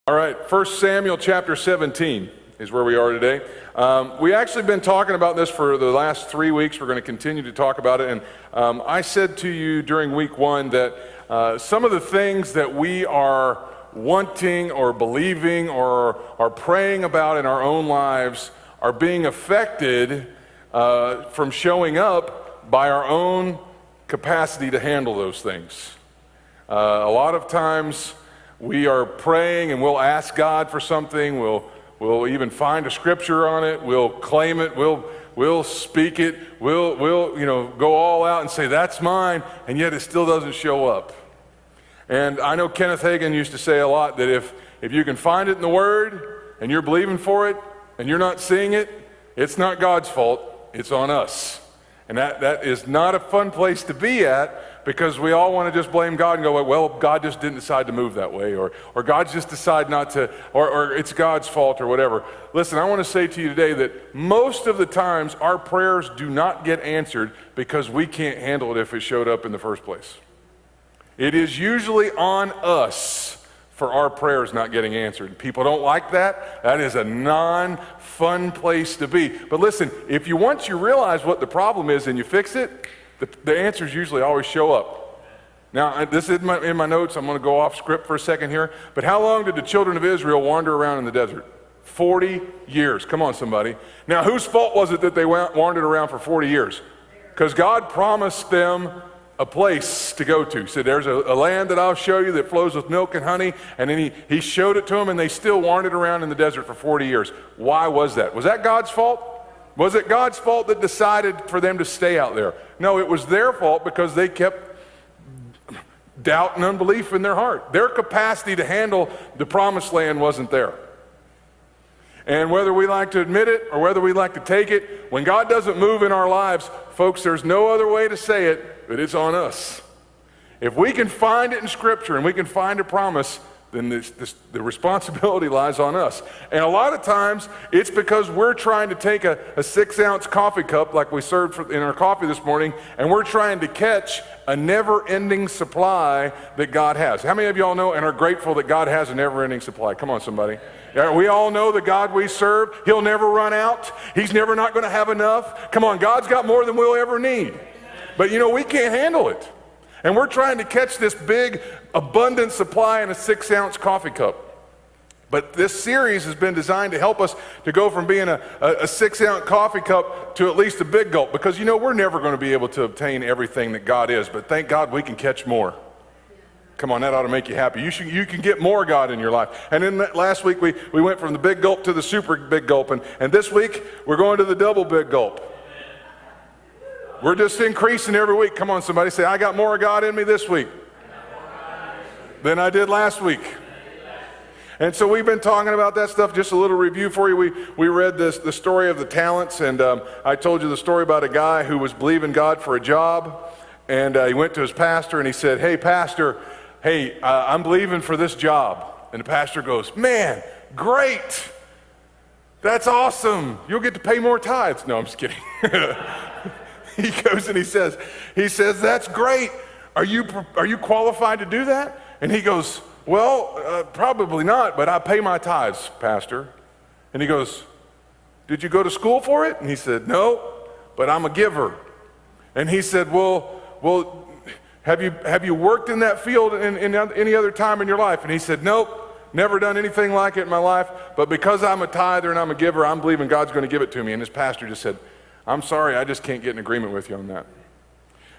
All right, 1 Samuel chapter 17 is where we are today. We actually been talking about this for the last 3 weeks. We're going to continue to talk about it. And I said to you during week one that some of the things that we are wanting or believing or are praying about in our own lives are being affected from showing up by our own capacity to handle those things. A lot of times we are praying and we'll ask God for something, we'll even find a scripture on it, we'll claim it, we'll speak it, we'll go all out and say that's mine, and yet it still doesn't show up. And I know Kenneth Hagin used to say a lot that if you can find it in the Word and you're believing for it and you're not seeing it, it's not God's fault, it's on us. And that is not a fun place to be at, because we all want to just blame God and go, well, God just didn't decide to move that way, or God just decided not to, or it's God's fault or whatever. Listen, I want to say to you today that most of the times our prayers do not get answered because we can't handle it if it showed up in the first place. It is usually on us for our prayers not getting answered. People don't like that. That is a non-fun place to be. But listen, if once you realize what the problem is and you fix it, the answers usually always show up. Now, this is in my notes. I'm going to go off script for a second here. But how long did the children of Israel wander around in the desert? 40 years. Come on, somebody. Now, whose fault was it that they wandered around for 40 years? Because God promised them a place to go to. He said, there's a land that I'll show you that flows with milk and honey. And then he showed it to them, and they still wandered around in the desert for 40 years. Why was that? Was that God's fault? Was it God's fault that decided for them to stay out there? No, it was their fault because they kept doubt and unbelief in their heart. Their capacity to handle the promised land wasn't there. And whether we like to admit it or whether we like to take it, when God doesn't move in our lives, folks, there's no other way to say it, but it's on us. If we can find it in Scripture and we can find a promise, then the responsibility lies on us. And a lot of times, it's because we're trying to take a 6-ounce coffee cup like we served in our coffee this morning, and we're trying to catch a never-ending supply that God has. How many of y'all know and are grateful that God has a never-ending supply? Come on, somebody. Yeah, we all know the God we serve. He'll never run out. He's never not going to have enough. Come on, God's got more than we'll ever need. But we can't handle it. And we're trying to catch this big, abundant supply in a 6-ounce coffee cup. But this series has been designed to help us to go from being a 6-ounce coffee cup to at least a Big Gulp. Because we're never going to be able to obtain everything that God is, but thank God we can catch more. Come on, that ought to make you happy. You can get more God in your life. And then last week we went from the Big Gulp to the Super Big Gulp. And this week we're going to the Double Big Gulp. We're just increasing every week. Come on, somebody say, I got more of God in me this week than I did last week. And so we've been talking about that stuff. Just a little review for you. We read the story of the talents, and I told you the story about a guy who was believing God for a job, and he went to his pastor and he said, hey, pastor, I'm believing for this job. And the pastor goes, man, great. That's awesome. You'll get to pay more tithes. No, I'm just kidding. He goes and he says, that's great. Are you qualified to do that? And he goes, well, probably not, but I pay my tithes, pastor. And he goes, did you go to school for it? And he said, no, but I'm a giver. And he said, well, have you worked in that field in any other time in your life? And he said, nope, never done anything like it in my life, but because I'm a tither and I'm a giver, I'm believing God's going to give it to me. And his pastor just said, I'm sorry, I just can't get in agreement with you on that.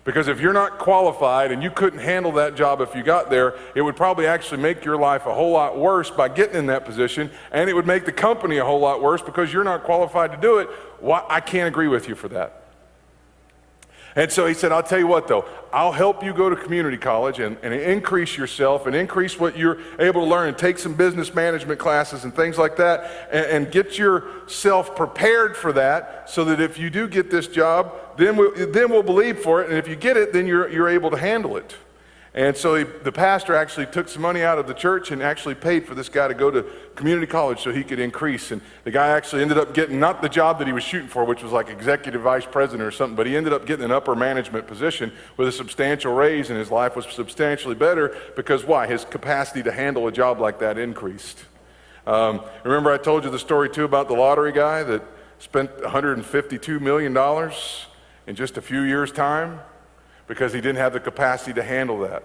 Because if you're not qualified and you couldn't handle that job if you got there, it would probably actually make your life a whole lot worse by getting in that position, and it would make the company a whole lot worse because you're not qualified to do it. I can't agree with you for that. And so he said, I'll tell you what though, I'll help you go to community college and increase yourself and increase what you're able to learn and take some business management classes and things like that and get yourself prepared for that so that if you do get this job, then we'll believe for it, and if you get it, then you're able to handle it. And so the pastor actually took some money out of the church and actually paid for this guy to go to community college so he could increase. And the guy actually ended up getting not the job that he was shooting for, which was like executive vice president or something, but he ended up getting an upper management position with a substantial raise, and his life was substantially better because why? His capacity to handle a job like that increased. Remember I told you the story too about the lottery guy that spent $152 million in just a few years' time because he didn't have the capacity to handle that.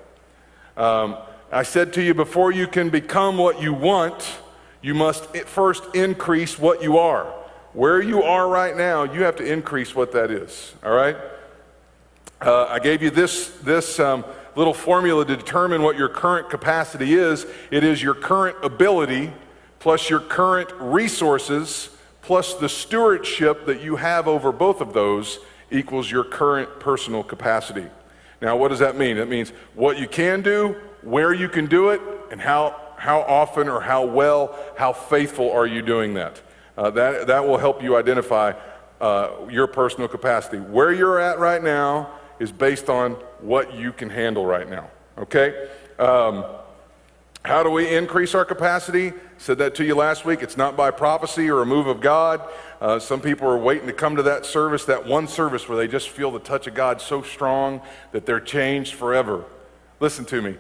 I said to you, before you can become what you want, you must first increase what you are. Where you are right now, you have to increase what that is, all right? I gave you this little formula to determine what your current capacity is. It is your current ability plus your current resources plus the stewardship that you have over both of those equals your current personal capacity. Now, what does that mean? That means what you can do, where you can do it, and how often or how well, how faithful are you doing that? That will help you identify your personal capacity. Where you're at right now is based on what you can handle right now, okay? How do we increase our capacity? Said that to you last week. It's not by prophecy or a move of God. Some people are waiting to come to that service, that one service where they just feel the touch of God so strong that they're changed forever. Listen to me.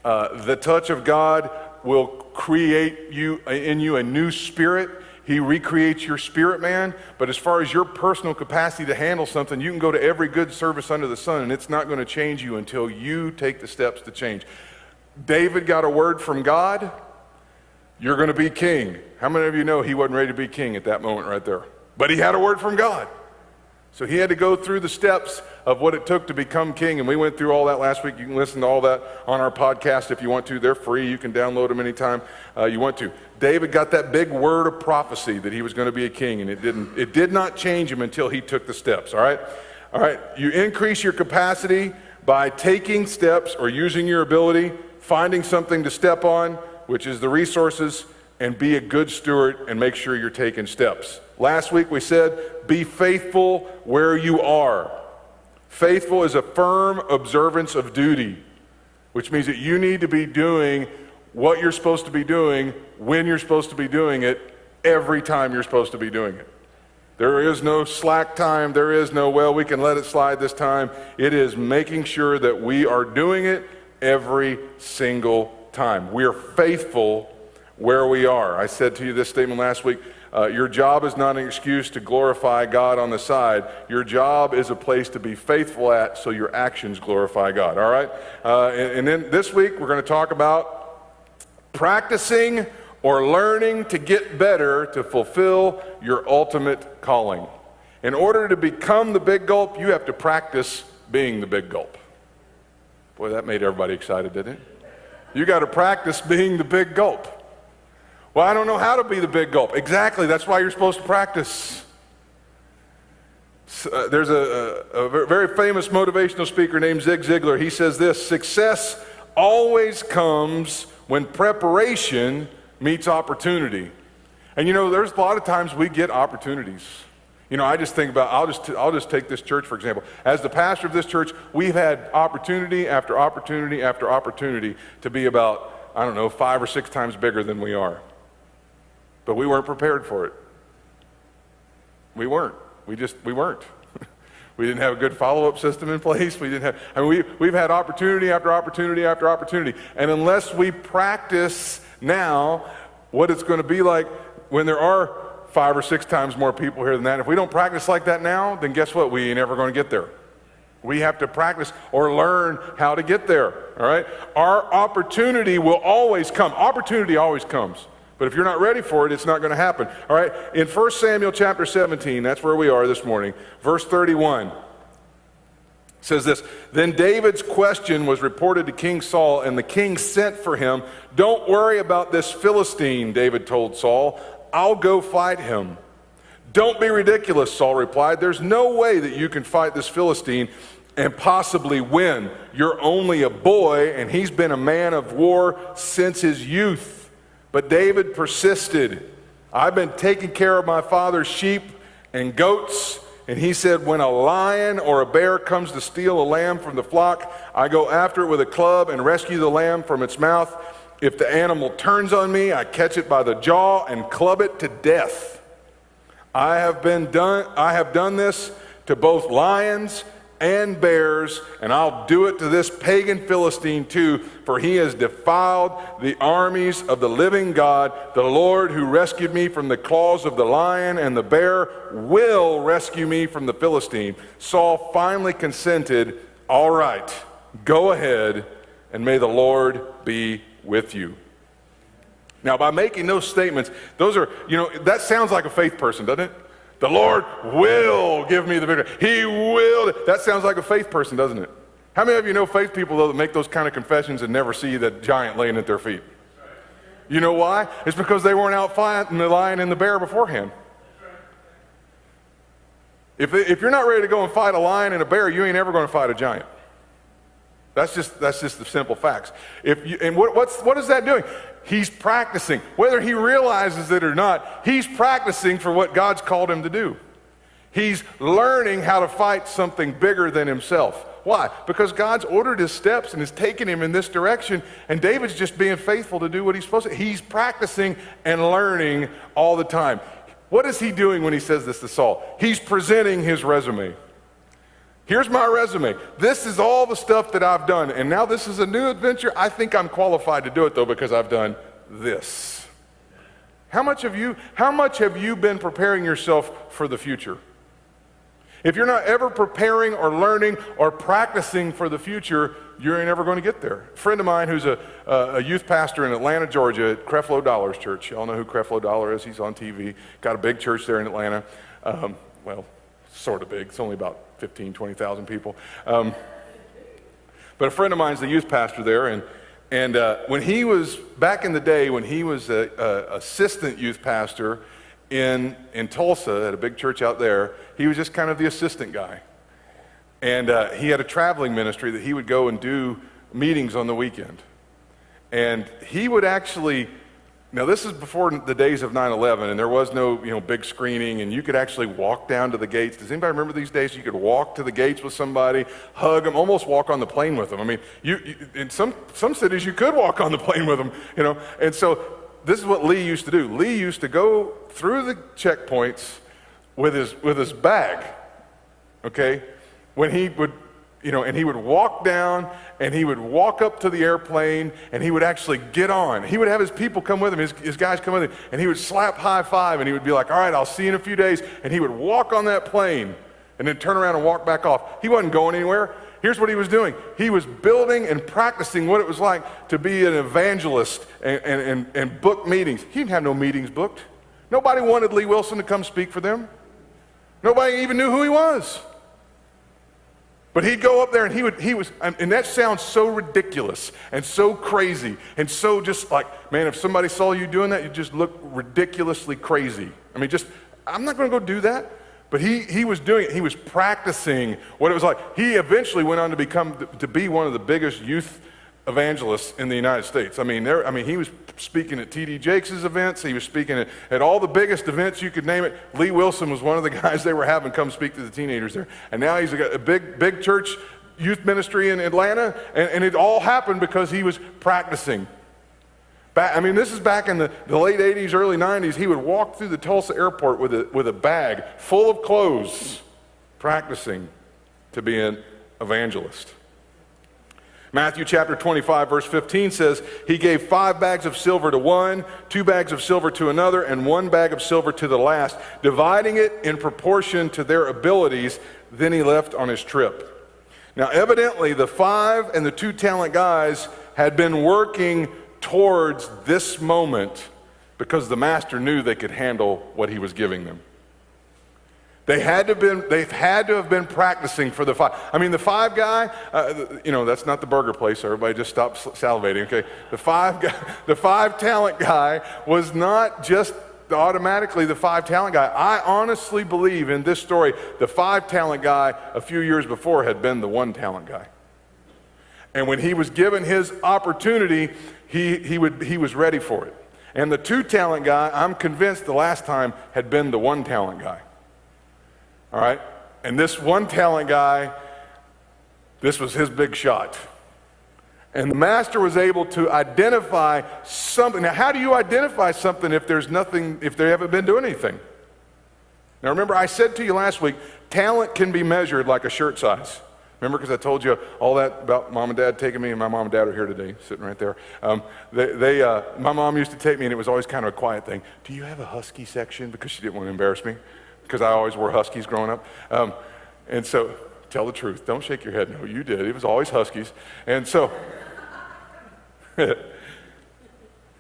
The touch of God will create in you a new spirit. He recreates your spirit, man. But as far as your personal capacity to handle something, you can go to every good service under the sun, and it's not going to change you until you take the steps to change. David got a word from God. You're going to be king. How many of you know he wasn't ready to be king at that moment right there? But he had a word from God. So he had to go through the steps of what it took to become king, and we went through all that last week. You can listen to all that on our podcast if you want to. They're free. You can download them anytime you want to. David got that big word of prophecy that he was going to be a king, and it did not change him until he took the steps, all right? All right, you increase your capacity by taking steps or using your ability, finding something to step on, which is the resources, and be a good steward and make sure you're taking steps. Last week we said, be faithful where you are. Faithful is a firm observance of duty, which means that you need to be doing what you're supposed to be doing, when you're supposed to be doing it, every time you're supposed to be doing it. There is no slack time. There is no, well, we can let it slide this time. It is making sure that we are doing it every single time. We are faithful where we are. I said to you this statement last week, your job is not an excuse to glorify God on the side. Your job is a place to be faithful at so your actions glorify God, all right? And then this week we're going to talk about practicing or learning to get better to fulfill your ultimate calling. In order to become the Big Gulp, you have to practice being the Big Gulp. Boy, that made everybody excited, didn't it? You got to practice being the Big Gulp. Well, I don't know how to be the Big Gulp. Exactly, that's why you're supposed to practice. There's a very famous motivational speaker named Zig Ziglar. He says this: success always comes when preparation meets opportunity. And you know, there's a lot of times we get opportunities. You know, I just think about, I'll just take this church for example. As the pastor of this church, we've had opportunity after opportunity after opportunity to be about, 5 or 6 times bigger than we are. But we weren't prepared for it. We weren't. We weren't. We didn't have a good follow-up system in place. We've had opportunity after opportunity after opportunity. And unless we practice now what it's going to be like when there are 5 or 6 times more people here than that, if we don't practice like that now, then guess what? We ain't ever going to get there. We have to practice or learn how to get there, all right? Our opportunity will always come. Opportunity always comes. But if you're not ready for it, it's not going to happen. All right, in 1 Samuel chapter 17, that's where we are this morning, verse 31, says this: Then David's question was reported to King Saul, and the king sent for him. Don't worry about this Philistine, David told Saul. I'll go fight him. Don't be ridiculous, Saul replied. There's no way that you can fight this Philistine and possibly win. You're only a boy, and he's been a man of war since his youth. But David persisted. I've been taking care of my father's sheep and goats. And he said, when a lion or a bear comes to steal a lamb from the flock, I go after it with a club and rescue the lamb from its mouth. If the animal turns on me, I catch it by the jaw and club it to death. I have done this to both lions and bears, and I'll do it to this pagan Philistine too, for he has defiled the armies of the living God. The Lord who rescued me from the claws of the lion and the bear will rescue me from the Philistine. Saul finally consented. All right, go ahead, and may the Lord be with you. Now, by making those statements, those are, that sounds like a faith person, doesn't it? The Lord will give me the victory. He will. That sounds like a faith person, doesn't it? How many of you know faith people, though, that make those kind of confessions and never see that giant laying at their feet? You know why? It's because they weren't out fighting the lion and the bear beforehand. If you're not ready to go and fight a lion and a bear, you ain't ever going to fight a giant. That's just the simple facts. What is that doing? He's practicing. Whether he realizes it or not, he's practicing for what God's called him to do. He's learning how to fight something bigger than himself. Why? Because God's ordered his steps and has taken him in this direction, and David's just being faithful to do what he's supposed to. He's practicing and learning all the time. What is he doing when he says this to Saul? He's presenting his resume. Here's my resume. This is all the stuff that I've done, and now this is a new adventure. I think I'm qualified to do it, though, because I've done this. How much have you been preparing yourself for the future? If you're not ever preparing or learning or practicing for the future, you ain't ever going to get there. A friend of mine who's a youth pastor in Atlanta, Georgia, at Creflo Dollar's church. Y'all know who Creflo Dollar is. He's on TV. Got a big church there in Atlanta. Well, sort of big. It's only about 15, 20,000 people. But a friend of mine's the youth pastor there, and when he was, back in the day, when he was an assistant youth pastor in Tulsa at a big church out there, he was just kind of the assistant guy. And he had a traveling ministry that he would go and do meetings on the weekend. And he would actually, now this is before the days of 9/11, and there was no big screening, and you could actually walk down to the gates. Does anybody remember these days? You could walk to the gates with somebody, hug them, almost walk on the plane with them. I mean, you in some cities you could walk on the plane with them, And so this is what Lee used to do. Lee used to go through the checkpoints with his bag, okay? When he would, and he would walk down, and he would walk up to the airplane, and he would actually get on. He would have his people come with him, his guys come with him, and he would slap high five, and he would be like, all right, I'll see you in a few days, and he would walk on that plane, and then turn around and walk back off. He wasn't going anywhere. Here's what he was doing. He was building and practicing what it was like to be an evangelist and book meetings. He didn't have no meetings booked. Nobody wanted Lee Wilson to come speak for them. Nobody even knew who he was. But he'd go up there and he was, and that sounds so ridiculous and so crazy and so just like, man, if somebody saw you doing that, you'd just look ridiculously crazy. I mean, I'm not going to go do that. But he was doing it. He was practicing what it was like. He eventually went on to be one of the biggest youth evangelists in the United States. I mean, he was speaking at T.D. Jakes' events. He was speaking at all the biggest events you could name it. Lee Wilson was one of the guys they were having come speak to the teenagers there. And now he's got a big church youth ministry in Atlanta, and it all happened because he was practicing. This is back in the late 80s, early 90s. He would walk through the Tulsa airport with a bag full of clothes, practicing to be an evangelist. Matthew chapter 25, verse 15 says, he gave 5 bags of silver to one, 2 bags of silver to another, and 1 bag of silver to the last, dividing it in proportion to their abilities. Then he left on his trip. Now, evidently, the 5 and the 2 talent guys had been working towards this moment because the master knew they could handle what he was giving them. They've had to have been practicing for the 5. I mean, the 5 guy, that's not the burger place, so everybody just stop salivating, okay? The 5 talent guy was not just automatically the 5 talent guy. I honestly believe in this story, the 5 talent guy a few years before had been the 1 talent guy. And when he was given his opportunity, he was ready for it. And the 2 talent guy, I'm convinced the last time had been the 1 talent guy. All right? And this 1 talent guy, this was his big shot. And the master was able to identify something. Now, how do you identify something if they haven't been doing anything? Now, remember, I said to you last week, talent can be measured like a shirt size. Remember, because I told you all that about mom and dad taking me, and my mom and dad are here today, sitting right there. My mom used to take me, and it was always kind of a quiet thing. Do you have a husky section? Because she didn't want to embarrass me, because I always wore huskies growing up. And so, tell the truth. Don't shake your head. No, you did. It was always huskies. And so,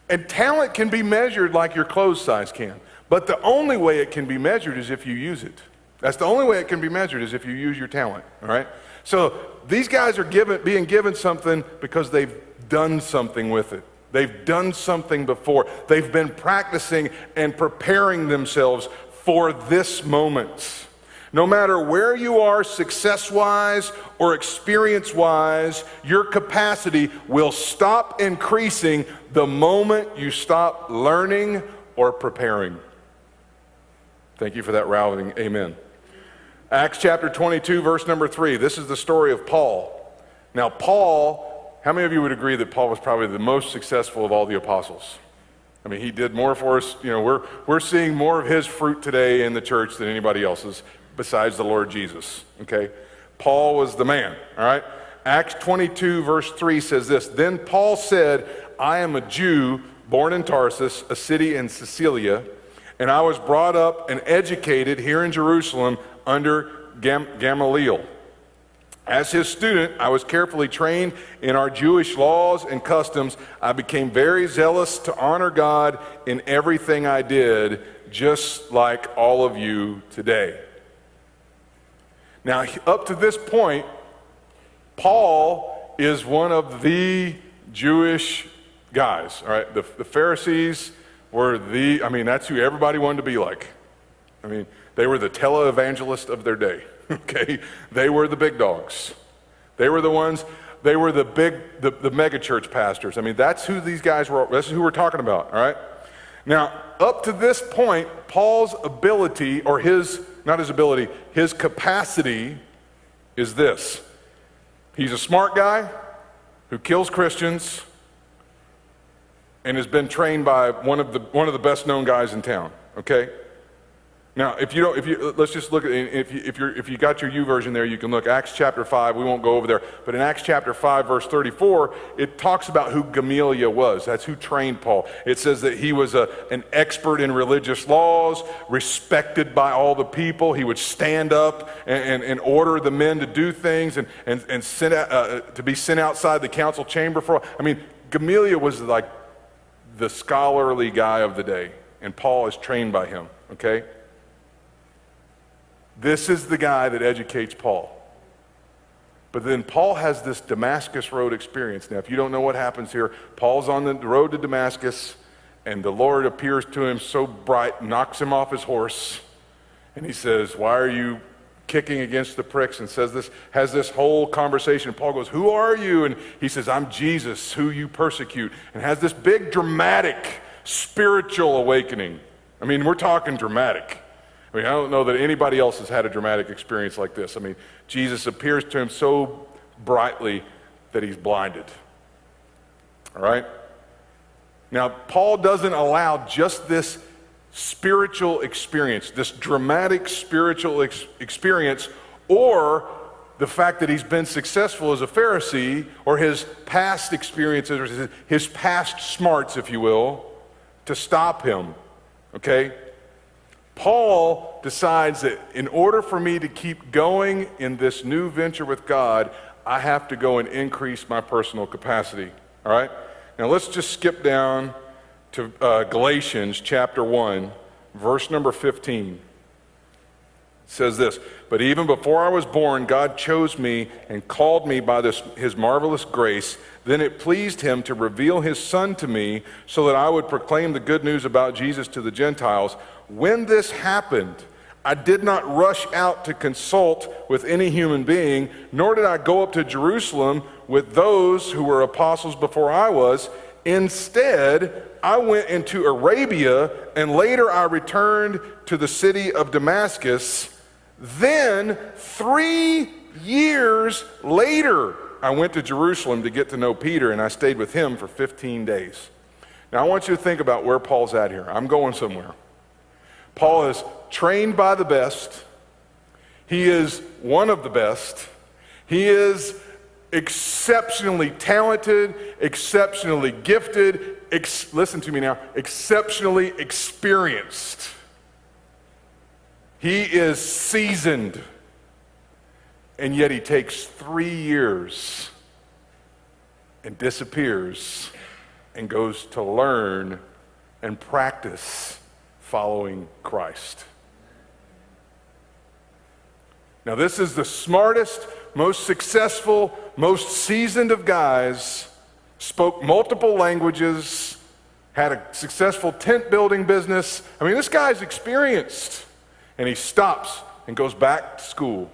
and talent can be measured like your clothes size can. But the only way it can be measured is if you use it. That's the only way it can be measured, is if you use your talent, all right? So these guys are being given something because they've done something with it. They've done something before. They've been practicing and preparing themselves for this moment. No matter where you are success-wise or experience-wise, your capacity will stop increasing the moment you stop learning or preparing. Thank you for that rallying amen. Acts chapter 22, verse number 3. This is the story of Paul. Now, Paul, how many of you would agree that Paul was probably the most successful of all the apostles? I mean, he did more for us. You know, we're seeing more of his fruit today in the church than anybody else's besides the Lord Jesus, okay? Paul was the man, all right? Acts 22, verse 3 says this, "Then Paul said, I am a Jew born in Tarsus, a city in Cilicia, and I was brought up and educated here in Jerusalem under Gamaliel. As his student, I was carefully trained in our Jewish laws and customs. I became very zealous to honor God in everything I did, just like all of you today." Now, up to this point, Paul is one of the Jewish guys, all right? The Pharisees were that's who everybody wanted to be like. I mean, they were the televangelist of their day, okay? They were the big dogs. They were the ones, they were the mega church pastors. I mean, that's who these guys were, this is who we're talking about, all right? Now, up to this point, Paul's ability, or his capacity is this. He's a smart guy who kills Christians and has been trained by one of the best known guys in town, okay? Now, let's just look at, if you got your YouVersion there, you can look Acts chapter 5. We won't go over there, but in Acts chapter 5, verse 34, it talks about who Gamaliel was. That's who trained Paul. It says that he was an expert in religious laws, respected by all the people. He would stand up and order the men to do things and send to be sent outside the council chamber for. I mean, Gamaliel was like the scholarly guy of the day, and Paul is trained by him. Okay. This is the guy that educates Paul. But then Paul has this Damascus Road experience. Now, if you don't know what happens here, Paul's on the road to Damascus, and the Lord appears to him so bright, knocks him off his horse, and he says, "Why are you kicking against the pricks?" and has this whole conversation. Paul goes, "Who are you?" And he says, "I'm Jesus, who you persecute," and has this big dramatic spiritual awakening. I mean, we're talking dramatic. I mean, I don't know that anybody else has had a dramatic experience like this. I mean, Jesus appears to him so brightly that he's blinded. All right? Now, Paul doesn't allow just this spiritual experience, this dramatic spiritual experience, or the fact that he's been successful as a Pharisee, or his past experiences, or his past smarts, if you will, to stop him. Okay? Paul decides that in order for me to keep going in this new venture with God, I have to go and increase my personal capacity. All right? Now let's just skip down to Galatians chapter 1, verse number 15. It says this, "But even before I was born, God chose me and called me by his marvelous grace. Then it pleased him to reveal his Son to me so that I would proclaim the good news about Jesus to the Gentiles. When this happened, I did not rush out to consult with any human being, nor did I go up to Jerusalem with those who were apostles before I was. Instead, I went into Arabia, and later I returned to the city of Damascus. Then 3 years later, I went to Jerusalem to get to know Peter, and I stayed with him for 15 days. Now, I want you to think about where Paul's at here. I'm going somewhere. Paul is trained by the best. He is one of the best. He is exceptionally talented, exceptionally gifted, listen to me now, exceptionally experienced. He is seasoned, and yet he takes 3 years and disappears and goes to learn and practice following Christ. Now, this is the smartest, most successful, most seasoned of guys, spoke multiple languages, had a successful tent building business. I mean, this guy's experienced. And he stops and goes back to school.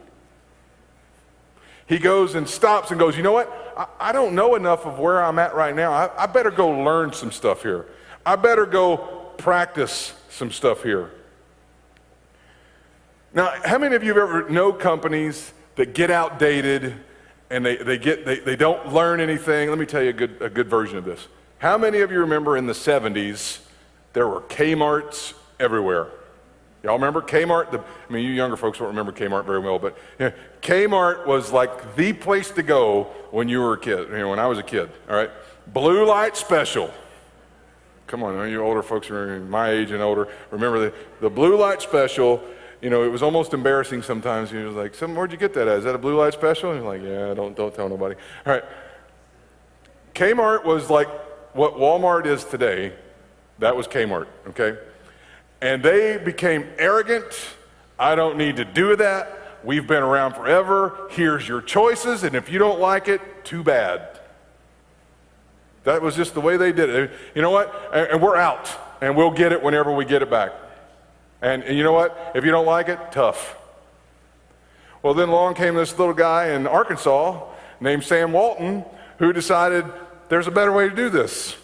He goes and stops and goes, you know what? I don't know enough of where I'm at right now. I better go learn some stuff here. I better go practice some stuff here. Now, how many of you have ever know companies that get outdated and they don't learn anything? Let me tell you a good version of this. How many of you remember in the 70s there were Kmarts everywhere? Y'all remember Kmart? You younger folks won't remember Kmart very well, but Kmart was like the place to go when you were a kid, when I was a kid, all right? Blue light special. Come on, you older folks are my age and older. Remember the blue light special. It was almost embarrassing sometimes. He was like, where'd you get that at? Is that a blue light special? And you're like, yeah, don't tell nobody. All right. Kmart was like what Walmart is today. That was Kmart, okay? And they became arrogant. I don't need to do that. We've been around forever. Here's your choices, and if you don't like it, too bad. That was just the way they did it. You know what? And we're out, and we'll get it whenever we get it back. And you know what? If you don't like it, tough. Well, then along came this little guy in Arkansas named Sam Walton who decided there's a better way to do this.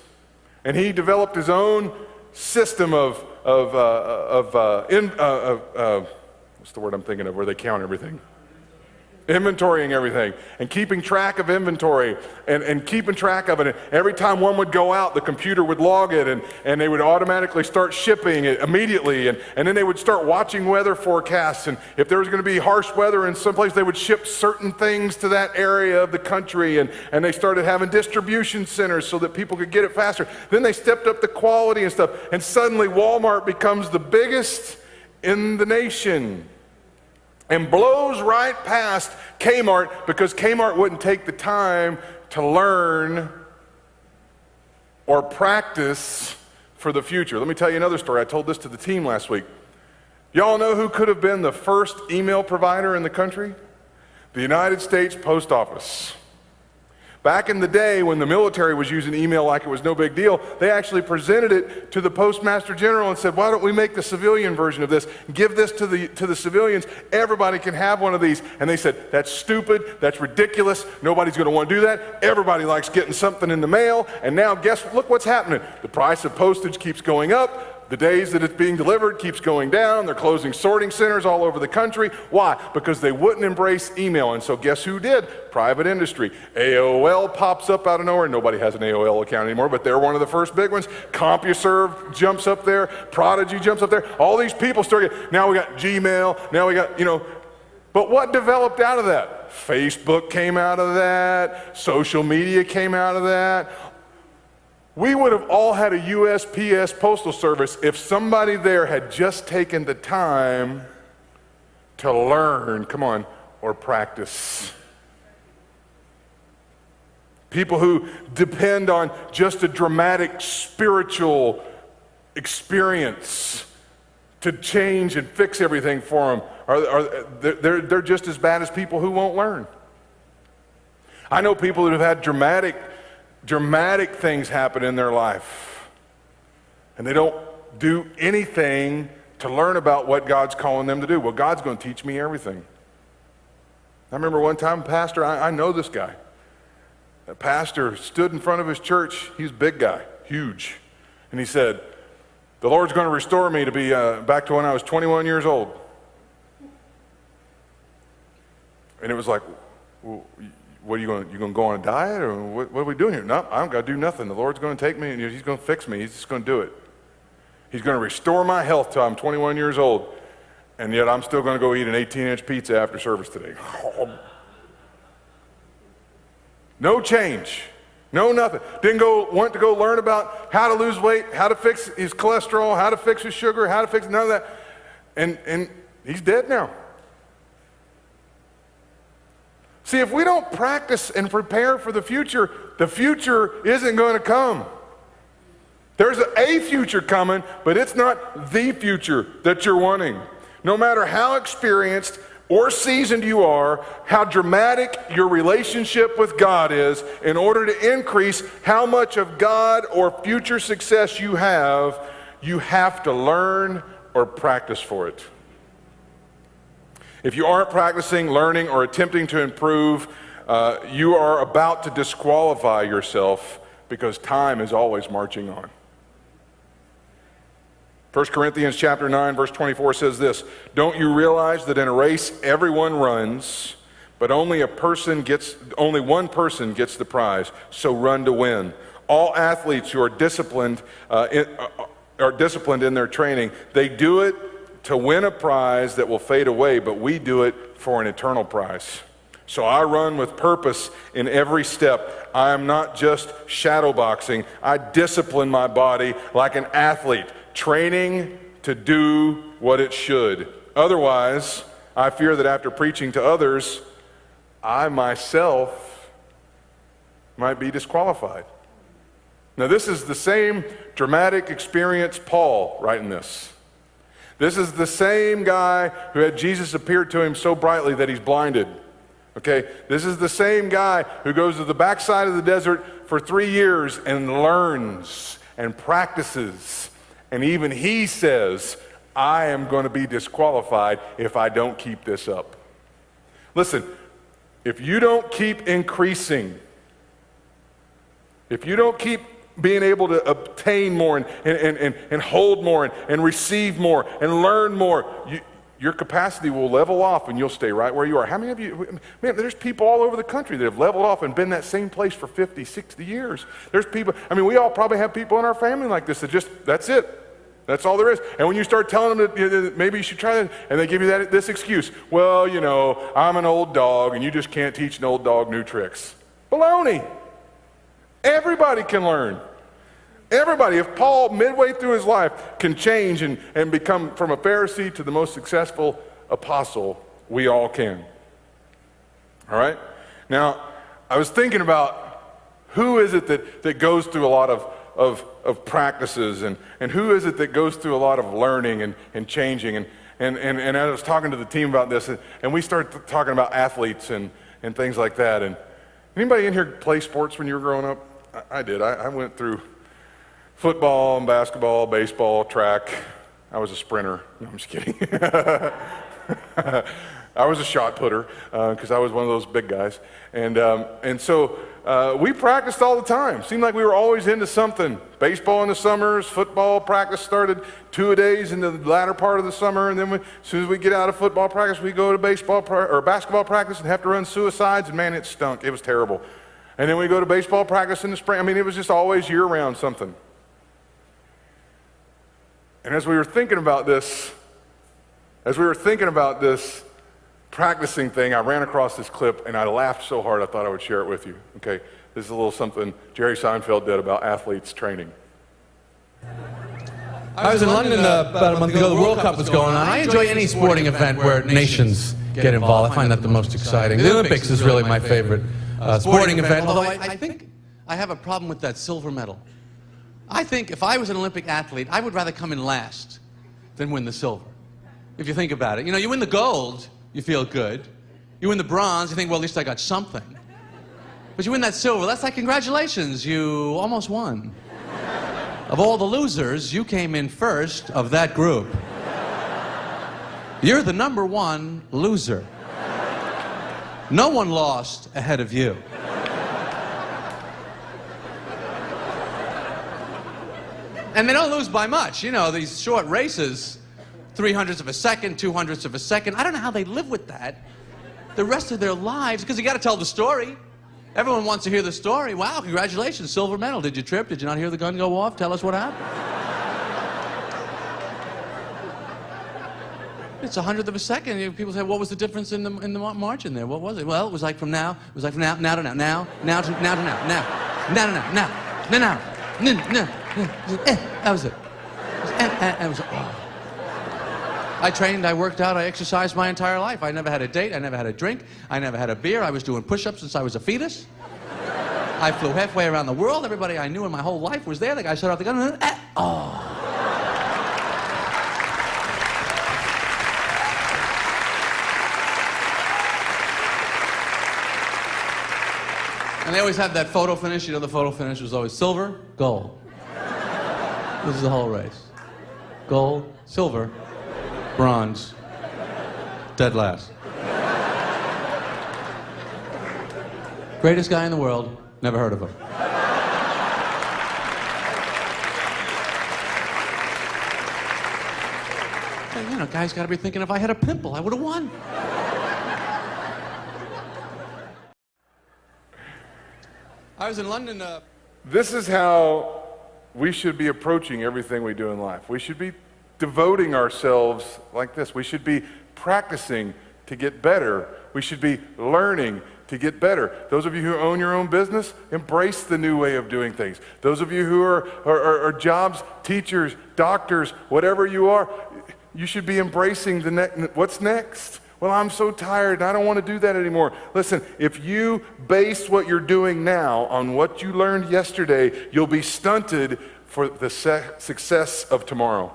And he developed his own system of what's the word I'm thinking of, where they count everything? Inventorying everything and keeping track of inventory and keeping track of it. And every time one would go out, the computer would log it and they would automatically start shipping it immediately. And then they would start watching weather forecasts. And if there was going to be harsh weather in some place, they would ship certain things to that area of the country. And they started having distribution centers so that people could get it faster. Then they stepped up the quality and stuff. And suddenly Walmart becomes the biggest in the nation. And blows right past Kmart because Kmart wouldn't take the time to learn or practice for the future. Let me tell you another story. I told this to the team last week. Y'all know who could have been the first email provider in the country? The United States Post Office. Back in the day when the military was using email like it was no big deal, they actually presented it to the Postmaster General and said, why don't we make the civilian version of this? Give this to the civilians. Everybody can have one of these. And they said, that's stupid. That's ridiculous. Nobody's going to want to do that. Everybody likes getting something in the mail. And now look what's happening. The price of postage keeps going up. The days that it's being delivered keeps going down. They're closing sorting centers all over the country. Why? Because they wouldn't embrace email. And so guess who did? Private industry. AOL pops up out of nowhere. Nobody has an AOL account anymore, but they're one of the first big ones. CompuServe jumps up there. Prodigy jumps up there. All these people started. Now we got Gmail. Now we got, But what developed out of that? Facebook came out of that. Social media came out of that. We would have all had a USPS postal service if somebody there had just taken the time to learn, or practice. People who depend on just a dramatic spiritual experience to change and fix everything for them, they're just as bad as people who won't learn. I know people that have had dramatic things happen in their life, and they don't do anything to learn about what God's calling them to do. Well, God's going to teach me everything. I remember one time, pastor, I know this guy. A pastor stood in front of his church. He's a big guy, huge. And he said, the Lord's going to restore me to be back to when I was 21 years old. And it was like, well, what are you going to go on a diet, or what are we doing here? No, I don't got to do nothing. The Lord's going to take me and he's going to fix me. He's just going to do it. He's going to restore my health till I'm 21 years old, and yet I'm still going to go eat an 18-inch pizza after service today. No change. No nothing. Want to go learn about how to lose weight, how to fix his cholesterol, how to fix his sugar, how to fix none of that. And he's dead now. See, if we don't practice and prepare for the future isn't going to come. There's a future coming, but it's not the future that you're wanting. No matter how experienced or seasoned you are, how dramatic your relationship with God is, in order to increase how much of God or future success you have to learn or practice for it. If you aren't practicing, learning, or attempting to improve, you are about to disqualify yourself because time is always marching on. 1 Corinthians chapter 9, verse 24 says this, "Don't you realize that in a race everyone runs, but only one person gets the prize, so run to win. All athletes who are disciplined in their training. They do it to win a prize that will fade away, but we do it for an eternal prize. So I run with purpose in every step. I am not just shadowboxing. I discipline my body like an athlete, training to do what it should. Otherwise, I fear that after preaching to others, I myself might be disqualified." Now, this is the same dramatic experience Paul writing this. This is the same guy who had Jesus appear to him so brightly that he's blinded. Okay, this is the same guy who goes to the backside of the desert for 3 years and learns and practices. And even he says, I am going to be disqualified if I don't keep this up. Listen, if you don't keep increasing, if you don't keep being able to obtain more and hold more and receive more and learn more, your capacity will level off and you'll stay right where you are. How many of you, man, there's people all over the country that have leveled off and been that same place for 50, 60 years. There's people, we all probably have people in our family like this that that's it. That's all there is. And when you start telling them that maybe you should try that, and they give you this excuse, well, I'm an old dog and you just can't teach an old dog new tricks. Baloney. Everybody can learn. Everybody. If Paul, midway through his life, can change and become from a Pharisee to the most successful apostle, we all can. All right? Now, I was thinking about who is it that goes through a lot of practices and who is it that goes through a lot of learning and changing. And I was talking to the team about this, and we started talking about athletes and things like that. And anybody in here play sports when you were growing up? I did. I went through football and basketball, baseball, track. I was a sprinter. No, I'm just kidding. I was a shot putter because I was one of those big guys. And so we practiced all the time. Seemed like we were always into something. Baseball in the summers, football practice started 2-a-days in the latter part of the summer, and then as soon as we get out of football practice, we go to basketball practice and have to run suicides, and man, it stunk. It was terrible. And then we go to baseball practice in the spring. It was just always year-round something. And as we were thinking about this practicing thing, I ran across this clip and I laughed so hard I thought I would share it with you. Okay, this is a little something Jerry Seinfeld did about athletes training. I was in London about a month ago. The World Cup was going on. I enjoy any sporting event where nations get involved. I find that the most exciting. The Olympics is really my favorite sporting event, although I think I have a problem with that silver medal. I think if I was an Olympic athlete, I would rather come in last than win the silver. If you think about it. You win the gold, you feel good. You win the bronze, you think, well, at least I got something. But you win that silver, that's like, congratulations, you almost won. Of all the losers, you came in first of that group. You're the #1 loser. No one lost ahead of you. And they don't lose by much. These short races, 300ths of a second, 200ths of a second. I don't know how they live with that the rest of their lives, because you got to tell the story. Everyone wants to hear the story. Wow, congratulations, silver medal. Did you trip? Did you not hear the gun go off? Tell us what happened. It's 100th of a second. People say, what was the difference in the margin there? What was it? Well, it was like from now to now, now to now, now to now, now to now. That was it. It was, oh. I trained, I worked out, I exercised my entire life. I never had a date, I never had a drink, I never had a beer. I was doing push-ups since I was a fetus. I flew halfway around the world. Everybody I knew in my whole life was there. The guy shut off the gun. Oh. And they always had that photo finish. You know, the photo finish was always silver, gold. This is the whole race. Gold, silver, bronze, dead last. Greatest guy in the world, never heard of him. And, you know, guys got to be thinking, if I had a pimple, I would have won. I was in London. This is how we should be approaching everything we do in life. We should be devoting ourselves like this. We should be practicing to get better. We should be learning to get better. Those of you who own your own business, embrace the new way of doing things. Those of you who are jobs, teachers, doctors, whatever you are, you should be embracing what's next. Well, I'm so tired and I don't want to do that anymore. Listen, if you base what you're doing now on what you learned yesterday, you'll be stunted for the success of tomorrow.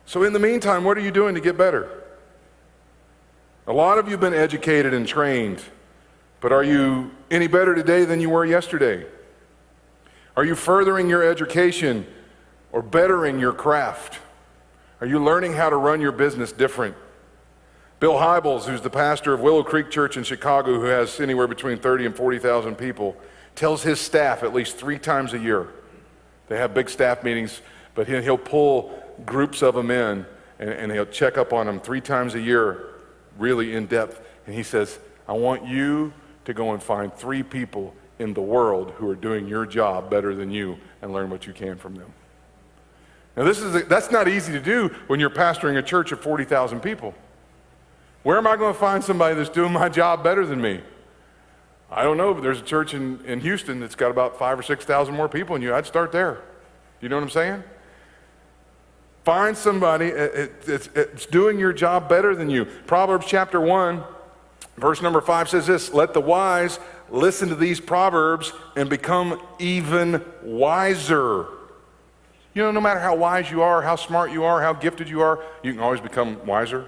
So in the meantime, what are you doing to get better? A lot of you have been educated and trained, but are you any better today than you were yesterday? Are you furthering your education or bettering your craft? Are you learning how to run your business different? Bill Hybels, who's the pastor of Willow Creek Church in Chicago, who has anywhere between 30 and 40,000 people, tells his staff at least 3 times a year. They have big staff meetings, but he'll pull groups of them in, and he'll check up on them 3 times a year, really in depth. And he says, I want you to go and find 3 people in the world who are doing your job better than you and learn what you can from them. Now that's not easy to do when you're pastoring a church of 40,000 people. Where am I going to find somebody that's doing my job better than me? I don't know, but there's a church in Houston that's got about 5,000 or 6,000 more people than you. I'd start there. You know what I'm saying? Find somebody it's doing your job better than you. Proverbs chapter 1, verse number 5 says this, let the wise listen to these proverbs and become even wiser. You know, no matter how wise you are, how smart you are, how gifted you are, you can always become wiser.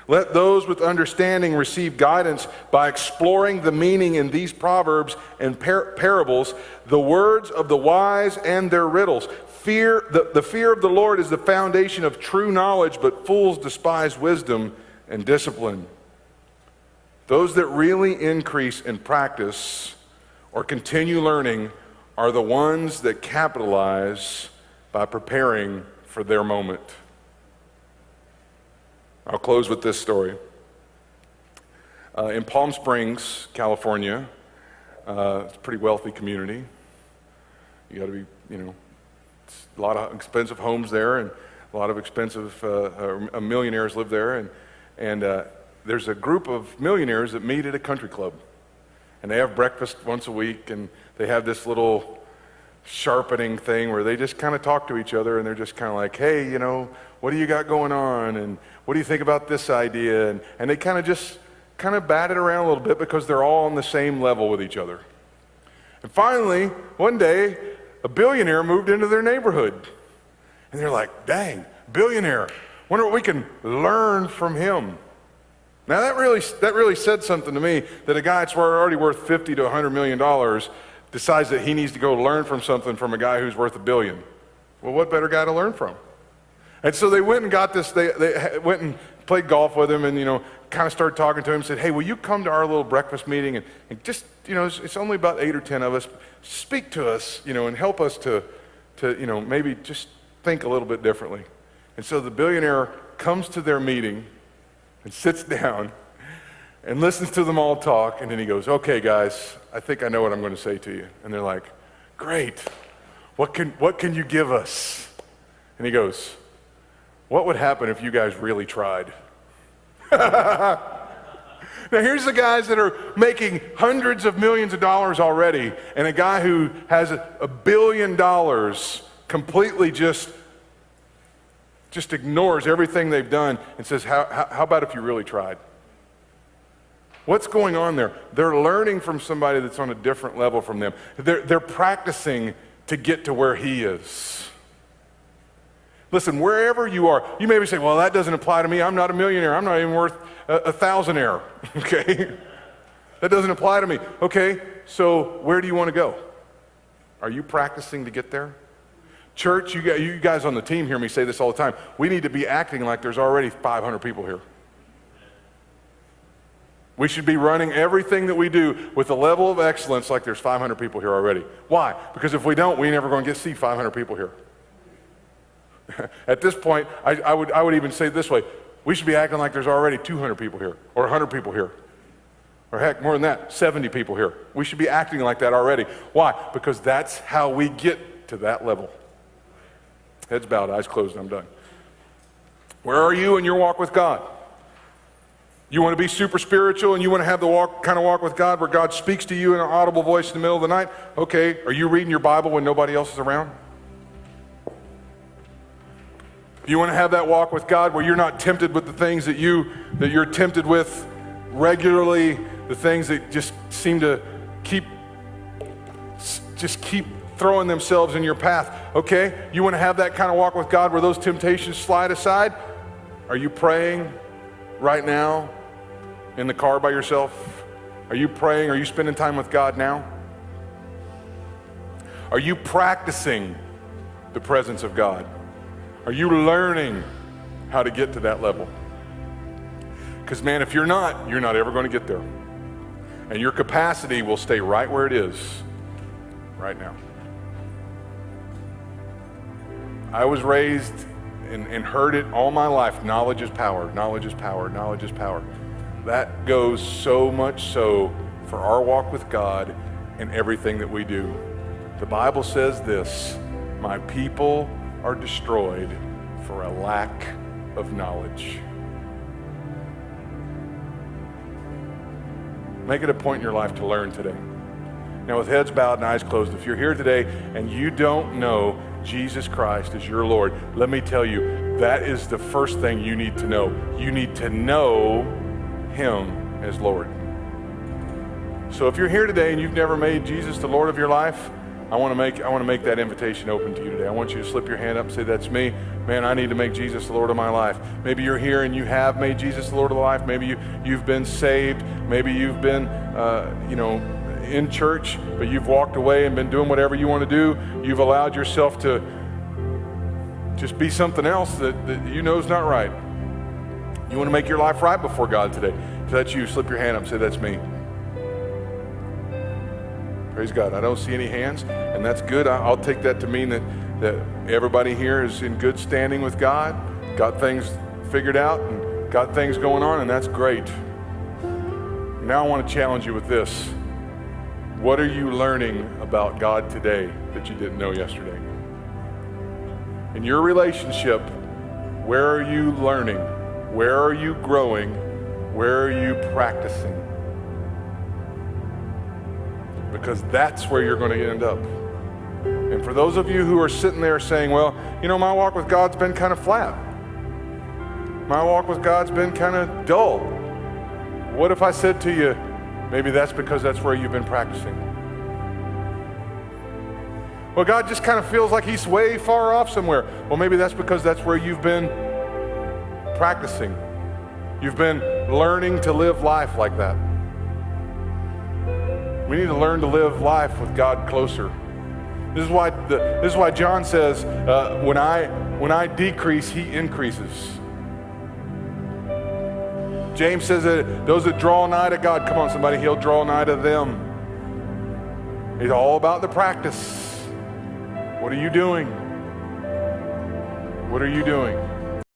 Let those with understanding receive guidance by exploring the meaning in these proverbs and parables, the words of the wise and their riddles. The fear of the Lord is the foundation of true knowledge, but fools despise wisdom and discipline. Those that really increase in practice or continue learning are the ones that capitalize by preparing for their moment. I'll close with this story. In Palm Springs, California, it's a pretty wealthy community. You got to be, it's a lot of expensive homes there, and a lot of expensive millionaires live there, and there's a group of millionaires that meet at a country club, and they have breakfast once a week, and they have this little sharpening thing where they just kind of talk to each other, and they're just kind of like, hey, what do you got going on, and what do you think about this idea, and they kind of bat it around a little bit because they're all on the same level with each other. And finally, one day, a billionaire moved into their neighborhood, and they're like, dang, billionaire, wonder what we can learn from him. Now that really said something to me, that a guy that's already worth $50 to $100 million decides that he needs to go learn from something from a guy who's worth $1 billion. Well, what better guy to learn from? And so they went and got this, they went and played golf with him, and kind of started talking to him and said, hey, will you come to our little breakfast meeting and just, it's only about 8 or 10 of us, speak to us, and help us to maybe just think a little bit differently. And so the billionaire comes to their meeting and sits down and listens to them all talk, and then he goes, okay, guys, I think I know what I'm going to say to you. And they're like, great, what can you give us? And he goes, what would happen if you guys really tried? Now here's the guys that are making hundreds of millions of dollars already, and a guy who has $1 billion completely just ignores everything they've done and says, how about if you really tried? What's going on there? They're learning from somebody that's on a different level from them. They're practicing to get to where he is. Listen, wherever you are, you may be saying, well, that doesn't apply to me. I'm not a millionaire. I'm not even worth a thousandaire, okay? That doesn't apply to me. Okay, so where do you want to go? Are you practicing to get there? Church, you guys on the team hear me say this all the time. We need to be acting like there's already 500 people here. We should be running everything that we do with a level of excellence like there's 500 people here already. Why? Because if we don't, we're never going to see 500 people here. At this point, I would even say it this way. We should be acting like there's already 200 people here, or 100 people here, or heck, more than that, 70 people here. We should be acting like that already. Why? Because that's how we get to that level. Heads bowed, eyes closed, I'm done. Where are you in your walk with God? You want to be super spiritual and you want to have the kind of walk with God where God speaks to you in an audible voice in the middle of the night? Okay, are you reading your Bible when nobody else is around? You want to have that walk with God where you're not tempted with the things that you're tempted with regularly, the things that just seem to keep throwing themselves in your path. Okay? You want to have that kind of walk with God where those temptations slide aside? Are you praying right now in the car by yourself? Are you praying? Are you spending time with God now? Are you practicing the presence of God? Are you learning how to get to that level? Because man, if you're not ever going to get there. And your capacity will stay right where it is right now. I was raised and heard it all my life. Knowledge is power, knowledge is power, knowledge is power. That goes so much so for our walk with God and everything that we do. The Bible says this, my people are destroyed for a lack of knowledge. Make it a point in your life to learn today. Now with heads bowed and eyes closed, if you're here today and you don't know Jesus Christ is your Lord, let me tell you, that is the first thing you need to know. You need to know Him as Lord. So if you're here today and you've never made Jesus the Lord of your life, I want to make that invitation open to you today. I want you to slip your hand up and say, that's me. Man, I need to make Jesus the Lord of my life. Maybe you're here and you have made Jesus the Lord of life. Maybe you've been saved. Maybe you've been, in church, but you've walked away and been doing whatever you want to do. You've allowed yourself to just be something else that you know is not right. You want to make your life right before God today. If that's you, slip your hand up and say, that's me. Praise God. I don't see any hands, and that's good. I'll take that to mean that everybody here is in good standing with God, got things figured out, and got things going on, and that's great. Now I want to challenge you with this. What are you learning about God today that you didn't know yesterday? In your relationship, where are you learning? Where are you growing? Where are you practicing? Because that's where you're going to end up. And for those of you who are sitting there saying, well, my walk with God's been kind of flat. My walk with God's been kind of dull. What if I said to you, maybe that's because that's where you've been practicing? Well, God just kind of feels like He's way far off somewhere. Well, maybe that's because that's where you've been practicing. You've been learning to live life like that. We need to learn to live life with God closer. This is why John says, when I decrease, He increases. James says that those that draw nigh to God, come on somebody, He'll draw nigh to them. It's all about the practice. What are you doing? What are you doing?